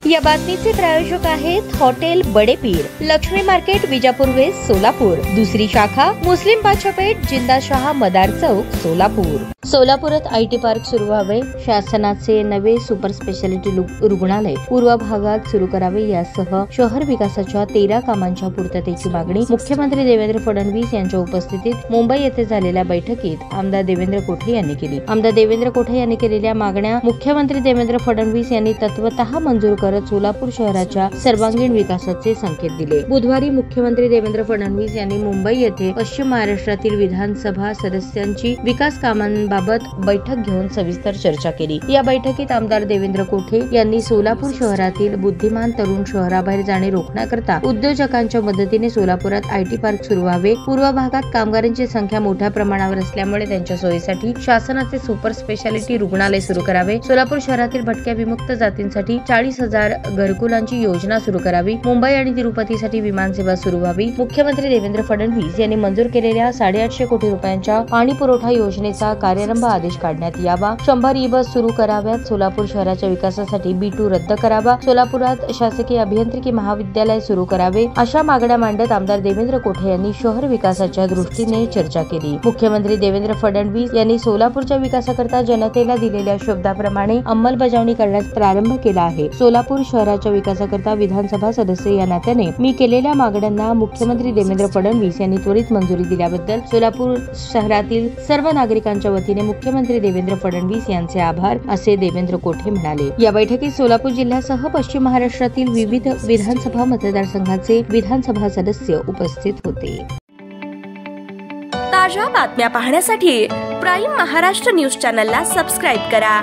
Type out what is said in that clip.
या बातमीचे प्रायोजक आहेत hotel Badepir, Lakshmi market, Vijapur west, Solapur. दुसरी शाखा मुस्लिम बादशाहपेठ, जिंदाशाह मदार चौक, सोलापूर। सोलापुरात आयटी पार्क सुरू व्हावे, शासनाचे नवे सुपर स्पेशालिटी रुग्णालय पूर्व भागात सुरू करावे यासह शहर विकासाच्या 13 कामांच्या पूर्ततेची मागणी मुख्यमंत्री देवेंद्र फडणवीस यांच्या उपस्थितीत मुंबई येथे झालेल्या बैठकीत आमदार देवेंद्र कोठे यांनी केली। आमदार देवेंद्र कोठे यांनी केलेल्या मागण्या मुख्यमंत्री देवेंद्र फडणवीस यांनी तत्वतः मंजूर करत सोलापूर शहराच्या सर्वांगीण विकासाचे संकेत दिले। बुधवारी मुख्यमंत्री देवेंद्र फडणवीस यांनी मुंबई येथे पश्चिम महाराष्ट्रातील विधानसभा सदस्यांची विकास कामांबाबत बैठक घेऊन सविस्तर चर्चा केली। या बैठकीत आमदार देवेंद्र कोठे यांनी सोलापूर शहरातील बुद्धिमान तरुण शहराबाहेर जाणे रोखण्याकरता उद्योजकांच्या मदतीने सोलापुरात आयटी पार्क सुरू व्हावे, पूर्व भागात कामगारांची संख्या मोठ्या प्रमाणावर असल्यामुळे त्यांच्या सोयीसाठी शासनाचे सुपर स्पेशालिटी रुग्णालय सुरू करावे, सोलापूर शहरातील भटक्या विमुक्त जातींसाठी 40,000 घरकुलांची योजना सुरू करावी, मुंबई आणि तिरुपतीसाठी विमान सेवा सुरू व्हावी। मुख्यमंत्री देवेंद्र फडणवीस यांनी मंजूर केलेल्या 850 कोटी रुपयांच्या पाणी पुरवठा योजनेचा कार्यारंभ आदेश काढण्यात यावा, 100 ई-बस सुरू कराव्यात, सोलापूर शहराच्या विकासासाठी B2 रद्द करावा, सोलापुरात शासकीय अभियांत्रिकी महाविद्यालय सुरू करावे, अशा मागण्या मांडत आमदार देवेंद्र कोठे यांनी शहर विकासाच्या दृष्टीने चर्चा केली। मुख्यमंत्री देवेंद्र फडणवीस यांनी सोलापूरच्या विकासाकरता जनतेला दिलेल्या शब्दाप्रमाणे अंमलबजावणी करण्यास प्रारंभ केला आहे। सोलापूर शहराच्या विकासाकरता विधानसभा सदस्य या नात्याने मी केलेल्या मागण्यांना मुख्यमंत्री देवेंद्र फडणवीस यांनी त्वरित मंजुरी दिल्याबद्दल सोलापूर शहरातील सर्व नागरिकांच्या वतीने मुख्यमंत्री देवेंद्र फडणवीस यांचे आभार, असे देवेंद्र कोठे म्हणाले। या बैठकीत सोलापूर जिल्ह्यासह पश्चिम महाराष्ट्रातील विविध विधानसभा मतदारसंघाचे विधानसभा सदस्य उपस्थित होते। ताज्या बातम्या पाहण्यासाठी प्राईम महाराष्ट्र न्यूज चॅनलला सबस्क्राईब करा।